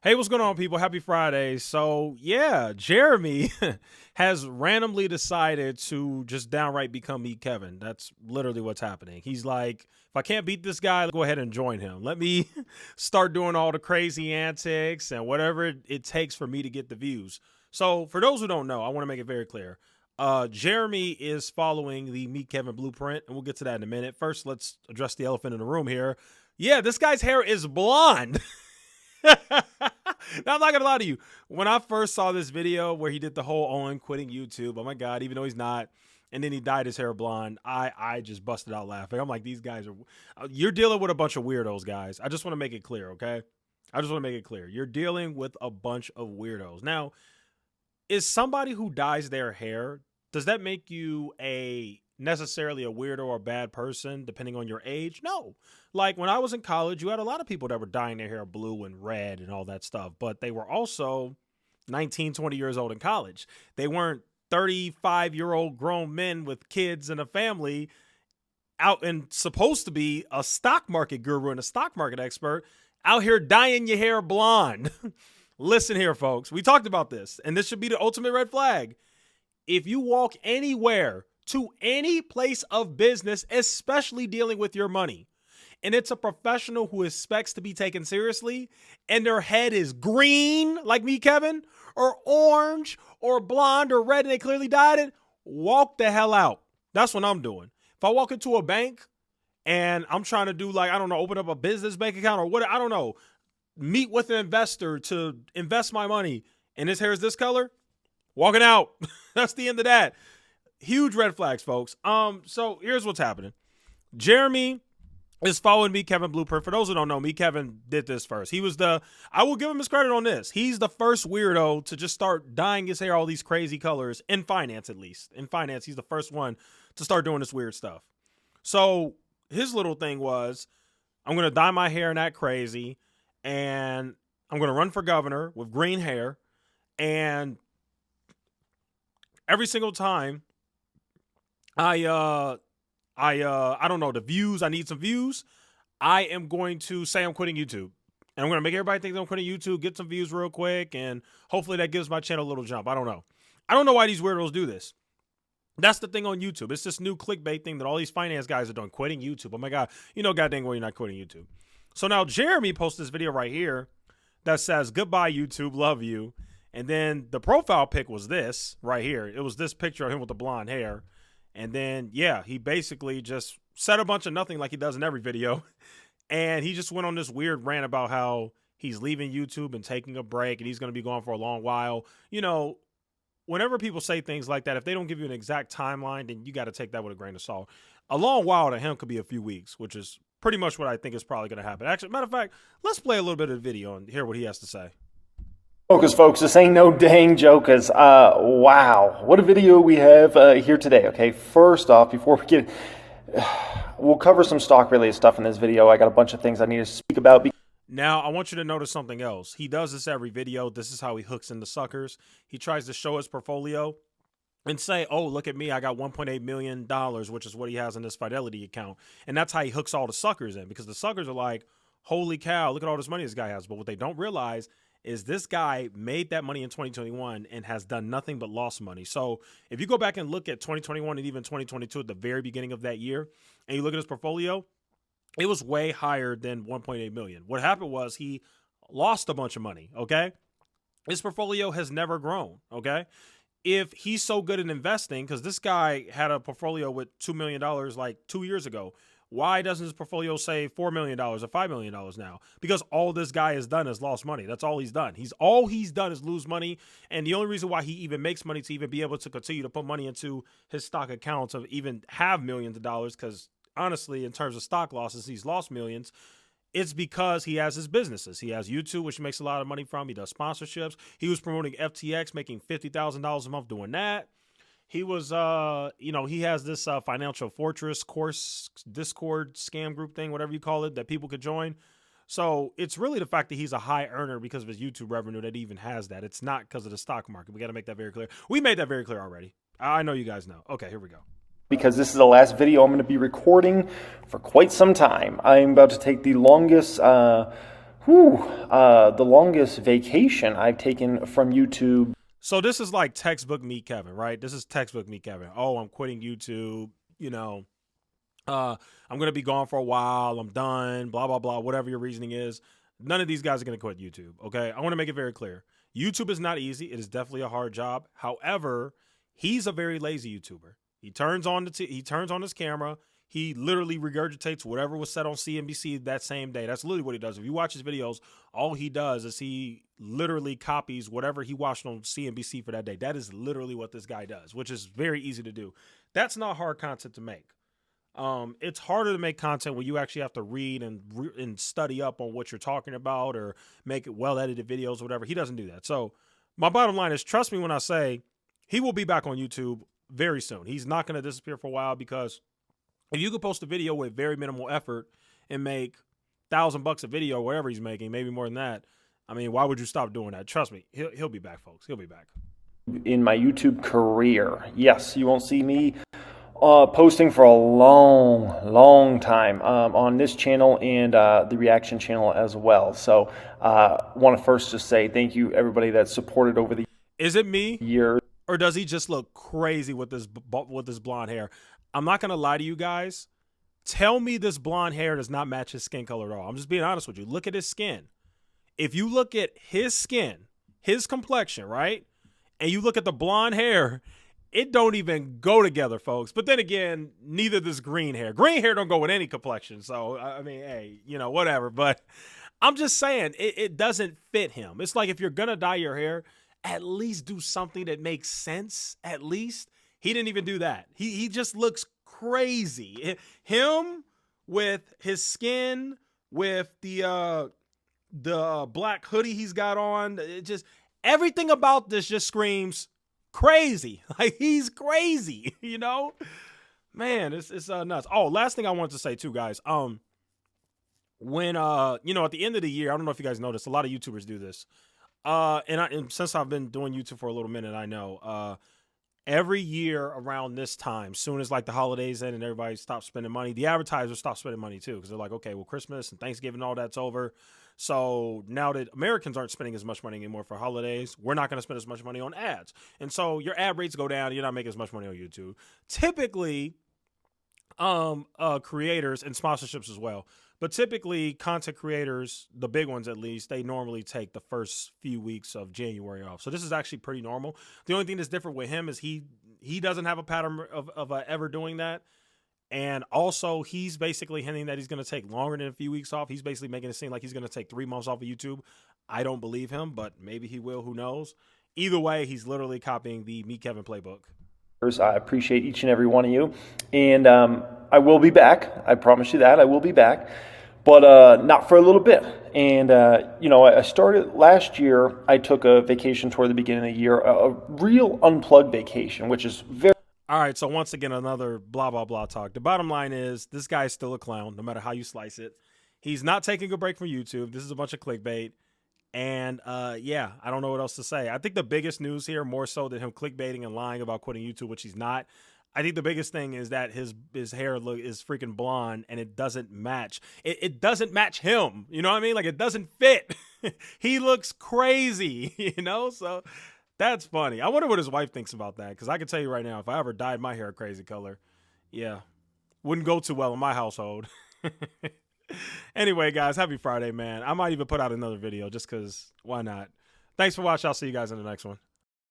Hey, what's going on, people? Happy Friday. So, yeah, Jeremy has randomly decided to just downright become Meet Kevin. That's literally what's happening. He's like, if I can't beat this guy, go ahead and join him. Let me start doing all the crazy antics and whatever it takes for me to get the views. So, for those who don't know, I want to make it very clear. Jeremy is following the Meet Kevin blueprint, and we'll get to that in a minute. First, let's address the elephant in the room here. Yeah, this guy's hair is blonde. Now, I'm not gonna lie to you. When I first saw this video where he did the whole Owen quitting YouTube, oh my god, even though he's not, and then he dyed his hair blonde, I just busted out laughing. I'm like, these guys are, you're dealing with a bunch of weirdos, guys. I just want to make it clear, okay? I just want to make it clear. You're dealing with a bunch of weirdos. Now, is somebody who dyes their hair, does that make you a necessarily a weirdo or a bad person depending on your age? No. Like when I was in college, you had a lot of people that were dyeing their hair blue and red and all that stuff, but they were also 19, 20 years old in college. They weren't 35-year-old grown men with kids and a family out and supposed to be a stock market guru and a stock market expert out here dyeing your hair blonde. Listen here, folks. We talked about this, and this should be the ultimate red flag. If you walk anywhere to any place of business, especially dealing with your money, and it's a professional who expects to be taken seriously, and their head is green, like me, Kevin, or orange, or blonde, or red, and they clearly dyed it, walk the hell out. That's what I'm doing. If I walk into a bank and I'm trying to do, like, I don't know, open up a business bank account or what, I don't know, meet with an investor to invest my money, and his hair is this color, walking out. That's the end of that. Huge red flags, folks. So here's what's happening. Jeremy is following Meet Kevin blueprint. For those who don't know, Meet Kevin did this first. He was I will give him his credit on this. He's the first weirdo to just start dyeing his hair all these crazy colors in finance, at least. In finance, he's the first one to start doing this weird stuff. So his little thing was, I'm going to dye my hair and act crazy, and I'm going to run for governor with green hair, and every single time I don't know, the views, I need some views, I am going to say I'm quitting YouTube. And I'm going to make everybody think I'm quitting YouTube, get some views real quick, and hopefully that gives my channel a little jump. I don't know. I don't know why these weirdos do this. That's the thing on YouTube. It's this new clickbait thing that all these finance guys are doing, quitting YouTube. Oh my God, you know goddamn well you're not quitting YouTube. So now Jeremy posts this video right here that says, goodbye YouTube, love you. And then the profile pic was this right here. It was this picture of him with the blonde hair. And then, yeah, he basically just said a bunch of nothing like he does in every video. And he just went on this weird rant about how he's leaving YouTube and taking a break and he's going to be gone for a long while. You know, whenever people say things like that, if they don't give you an exact timeline, then you got to take that with a grain of salt. A long while to him could be a few weeks, which is pretty much what I think is probably going to happen. Actually, matter of fact, let's play a little bit of the video and hear what he has to say. Focus, folks, this ain't no dang jokers. Wow, what a video we have here today. Okay, first off, before we get, we'll cover some stock-related stuff in this video. I got a bunch of things I need to speak about. Now, I want you to notice something else. He does this every video. This is how he hooks into suckers. He tries to show his portfolio and say, oh, look at me, I got $1.8 million, which is what he has in his Fidelity account. And that's how he hooks all the suckers in, because the suckers are like, holy cow, look at all this money this guy has. But what they don't realize is this guy made that money in 2021 and has done nothing but lost money. So if you go back and look at 2021 and even 2022 at the very beginning of that year, and you look at his portfolio, it was way higher than 1.8 million. What happened was he lost a bunch of money, okay? His portfolio has never grown, okay? If he's so good at investing, because this guy had a portfolio with $2 million like 2 years ago, why doesn't his portfolio say $4 million or $5 million now? Because all this guy has done is lost money. That's all he's done. All he's done is lose money. And the only reason why he even makes money to even be able to continue to put money into his stock accounts of even have millions of dollars, because honestly, in terms of stock losses, he's lost millions. It's because he has his businesses. He has YouTube, which he makes a lot of money from. He does sponsorships. He was promoting FTX, making $50,000 a month doing that. He was, he has this financial fortress course, Discord scam group thing, whatever you call it, that people could join. So it's really the fact that he's a high earner because of his YouTube revenue that he even has that. It's not because of the stock market. We got to make that very clear. We made that very clear already. I know you guys know. Okay, here we go. Because this is the last video I'm going to be recording for quite some time. I'm about to take the longest Whew, the longest vacation I've taken from YouTube. So this is like textbook Meet Kevin, right? This is textbook Meet Kevin. Oh, I'm quitting YouTube. You know, I'm gonna be gone for a while. I'm done. Blah blah blah. Whatever your reasoning is, none of these guys are gonna quit YouTube. Okay, I want to make it very clear. YouTube is not easy. It is definitely a hard job. However, he's a very lazy YouTuber. He turns on he turns on his camera. He literally regurgitates whatever was said on CNBC that same day. That's literally what he does. If you watch his videos, all he does is he literally copies whatever he watched on CNBC for that day. That is literally what this guy does, which is very easy to do. That's not hard content to make. It's harder to make content when you actually have to read and study up on what you're talking about or make it well edited videos or whatever. He doesn't do that. So my bottom line is, trust me when I say he will be back on YouTube very soon. He's not going to disappear for a while, because if you could post a video with very minimal effort and make $1,000 a video or whatever he's making, maybe more than that, I mean, why would you stop doing that? Trust me, he'll be back, folks. He'll be back. In my YouTube career, yes, you won't see me posting for a long time on this channel and the reaction channel as well. So want to first just say thank you everybody that supported over the Is it me, years. or does he just look crazy with this blonde hair? I'm not gonna lie to you guys. Tell me this blonde hair does not match his skin color at all. I'm just being honest with you. Look at his skin. If you look at his skin, his complexion, right, and you look at the blonde hair, it don't even go together, folks. But then again, neither does green hair. Green hair don't go with any complexion. So, I mean, hey, you know, whatever. But I'm just saying, it doesn't fit him. It's like, if you're going to dye your hair, at least do something that makes sense, at least. He didn't even do that. He just looks crazy. Him with his skin, with the black hoodie he's got on, it just, everything about this just screams crazy. Like, he's crazy, you know? Man, it's nuts. Oh, last thing I wanted to say too, guys. When you know, at the end of the year, I don't know if you guys noticed, a lot of YouTubers do this. And since I've been doing YouTube for a little minute, I know every year around this time, soon as like the holidays end and everybody stops spending money, the advertisers stop spending money too, because they're like, okay, well, Christmas and Thanksgiving, all that's over. So now that Americans aren't spending as much money anymore for holidays, we're not going to spend as much money on ads. And so your ad rates go down. You're not making as much money on YouTube. Typically, creators and sponsorships as well. But typically, content creators, the big ones at least, they normally take the first few weeks of January off. So this is actually pretty normal. The only thing that's different with him is he doesn't have a pattern of ever doing that. And also, he's basically hinting that he's going to take longer than a few weeks off. He's basically making it seem like he's going to take 3 months off of YouTube. I don't believe him, but maybe he will. Who knows? Either way, he's literally copying the Meet Kevin playbook. I appreciate each and every one of you. And I will be back. I promise you that. I will be back. But not for a little bit. And, you know, I started last year. I took a vacation toward the beginning of the year, a real unplugged vacation, which is very... All right, so once again, another blah, blah, blah talk. The bottom line is, this guy's still a clown, no matter how you slice it. He's not taking a break from YouTube. This is a bunch of clickbait. And, yeah, I don't know what else to say. I think the biggest news here, more so than him clickbaiting and lying about quitting YouTube, which he's not, I think the biggest thing is that his hair look is freaking blonde, and it doesn't match. It doesn't match him. You know what I mean? Like, it doesn't fit. He looks crazy, you know? So that's funny. I wonder what his wife thinks about that, because I can tell you right now, if I ever dyed my hair a crazy color, yeah, wouldn't go too well in my household. Anyway, guys, happy Friday, man. I might even put out another video just because why not? Thanks for watching. I'll see you guys in the next one.